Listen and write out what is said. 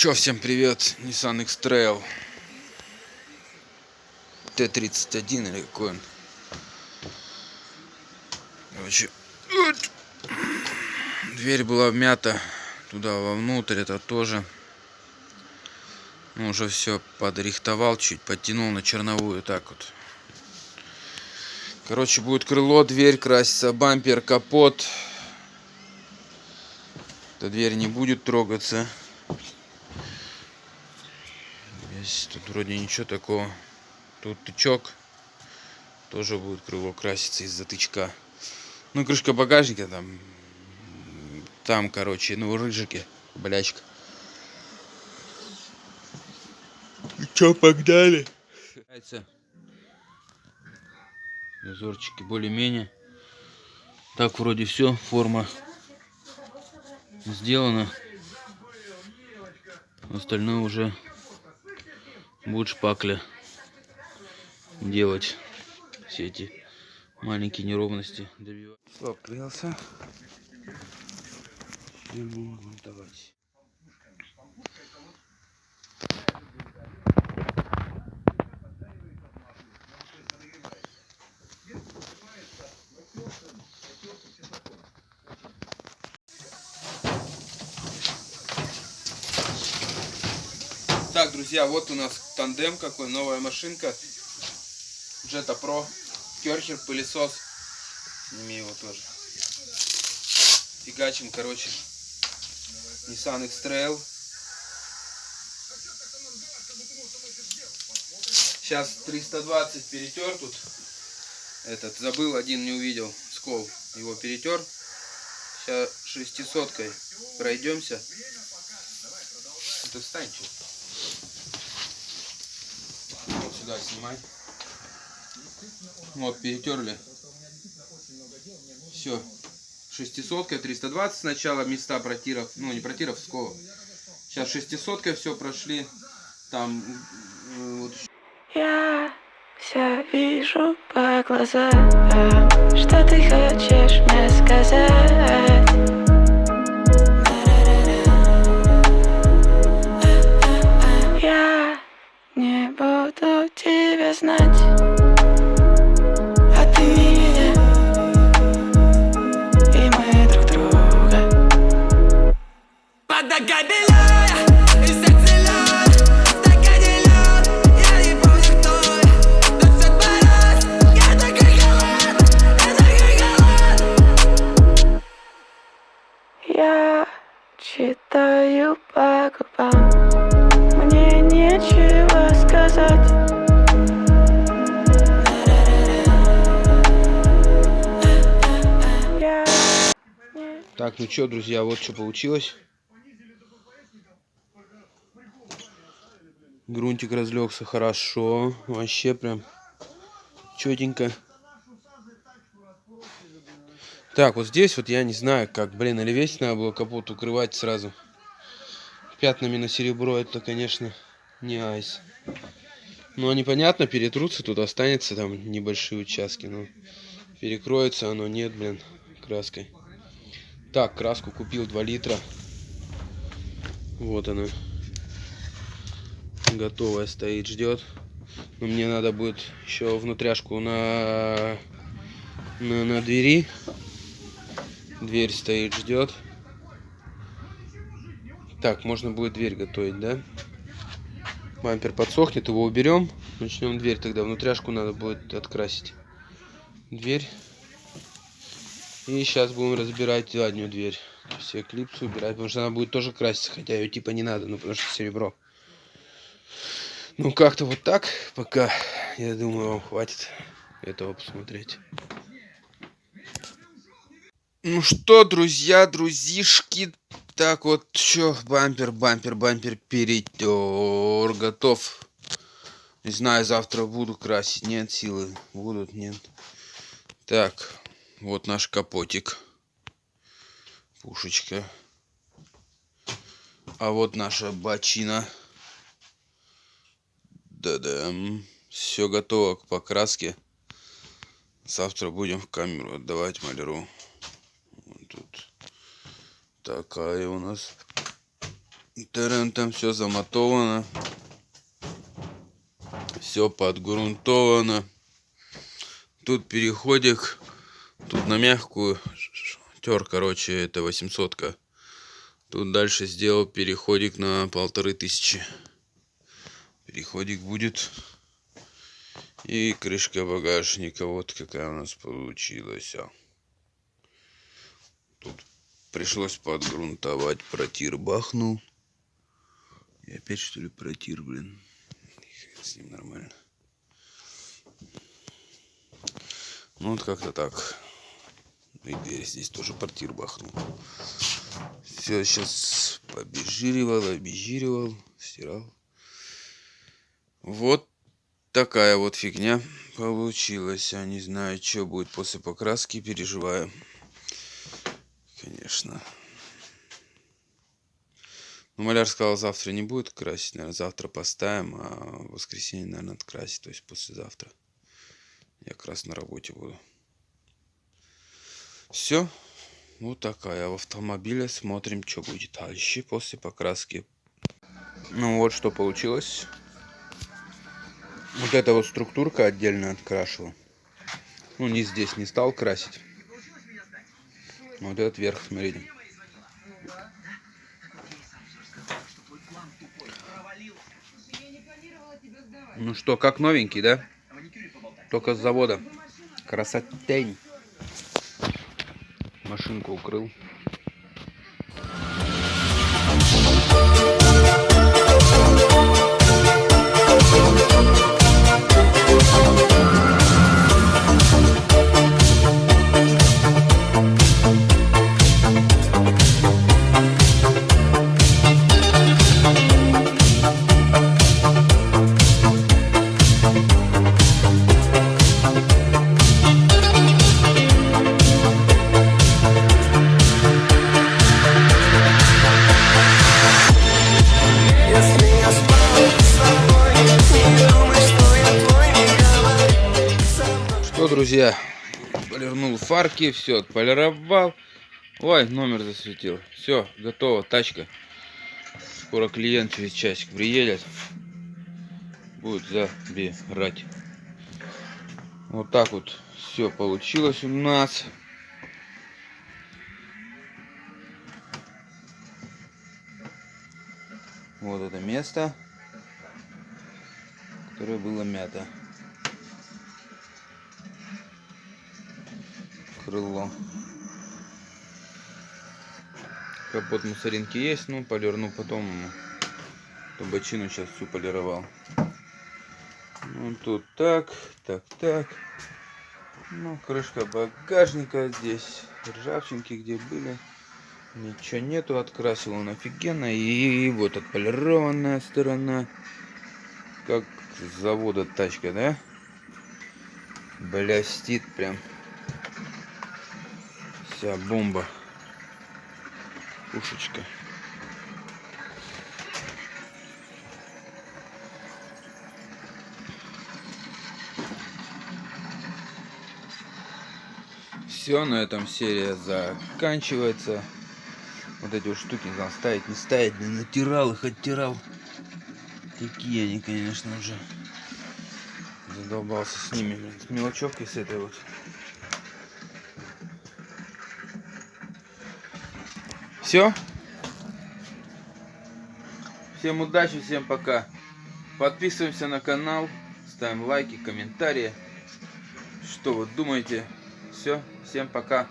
Чё, всем привет, Nissan X-Trail T31 или какой он. Короче, вот. Дверь была вмята туда вовнутрь, это тоже. Ну, уже все подрихтовал, чуть подтянул на черновую, так вот. Короче, будет крыло, дверь красится, бампер, капот. Эта дверь не будет трогаться. Здесь тут вроде ничего такого. Тут тычок. Тоже будет крыло краситься из-за тычка. Ну, крышка багажника там, короче, ну, рыжики, блячка. Чё, погнали? Зазорчики более-менее. Так, вроде все, форма сделана. Остальное уже будет шпакля делать. Все эти маленькие неровности добивать. Слоп клеился. И будем грунтовать. Так, друзья, вот у нас тандем какой, новая машинка. Jetta Pro, Керхер, пылесос. Сними его тоже. Фигачим, короче, Nissan X-Trail. Сейчас 320 перетер тут. Этот, забыл, один не увидел, скол. Его перетер. Сейчас 600-кой пройдемся. Ты встань, что? Вот сюда снимай. Вот, перетерли. Все. 600-кой, 320 сначала, места протиров, ну не протиров, сколов. Сейчас 600-кой все прошли. Там вот. Я все вижу по глазам, что ты хочешь мне сказать. Я не буду тебя знать, а ты меня, и мы друг друга. Я читаю по губам, мне нечего сказать. Так, ну что, друзья, вот что получилось. Грунтик разлегся хорошо, вообще прям четенько. Так, вот здесь вот я не знаю, как, блин, или весь надо было капот укрывать сразу. Пятнами на серебро это, конечно, не айс. Но непонятно, перетрутся, тут останется там небольшие участки, но перекроется оно, нет, блин, краской. Так, краску купил 2 литра. Вот она. Готовая стоит, ждет. Но мне надо будет еще внутряшку на двери. Дверь стоит, ждет. Так, можно будет дверь готовить, да? Бампер подсохнет, его уберем. Начнем дверь, тогда внутряшку надо будет открасить. Дверь. И сейчас будем разбирать заднюю дверь. Все клипсы убирать, потому что она будет тоже краситься, хотя ее типа не надо, ну потому что серебро. Ну как-то вот так, пока, я думаю, вам хватит этого посмотреть. Ну что, друзья, друзишки, так вот, что, бампер перетер, готов. Не знаю, завтра буду красить, нет силы, будут, нет. Так, вот наш капотик, пушечка. А вот наша бочина. Да-да, все готово к покраске. Завтра будем в камеру отдавать маляру. Вот тут такая у нас Там все замотовано. Все подгрунтовано. Тут переходик. Тут на мягкую тер, короче, это 800-ка. Тут дальше сделал переходик на 1500. Переходик будет. И крышка багажника. Вот какая у нас получилась. Тут пришлось подгрунтовать. Протир бахнул. И опять что ли протир, блин. С ним нормально. Ну вот как-то так. И дверь здесь тоже протир бахнул. Все, сейчас обезжиривал, стирал. Вот такая вот фигня получилась. Я не знаю, что будет после покраски, переживаю. Конечно. Но маляр сказал, завтра не будет красить. Наверное, завтра поставим, а в воскресенье, наверное, надо красить. То есть послезавтра. Я как раз на работе буду. Все. Вот такая в автомобиле. Смотрим, что будет дальше после покраски. Ну вот что получилось. Вот эта вот структурка отдельно открашивал. Ну, не здесь не стал красить. Вот этот верх, смотрите. Ну что, как новенький, да? Только с завода. Красотень. Машинку укрыл. Друзья, полирнул фарки, все отполировал. Ой, номер засветил. Все, готово, тачка. Скоро клиент через часик приедет. Будет забирать. Вот так вот все получилось у нас. Вот это место, которое было мято. Крыло. Капот мусоринки есть, ну полирну потом. Бочину сейчас всю полировал. Ну тут так. Ну крышка багажника здесь. Ржавчинки где были. Ничего нету, открасил он офигенно. И вот отполированная сторона. Как с завода тачка, да? Блестит прям. Вся бомба. Пушечка. Все, на этом серия заканчивается. Вот эти вот штуки не знал, ставить, не ставить, не натирал их, оттирал. Такие они, конечно, уже. Задолбался с ними, с мелочевкой с этой вот. Все. Всем удачи, всем пока. Подписываемся на канал, ставим лайки, комментарии. Что вы думаете? Все, всем пока.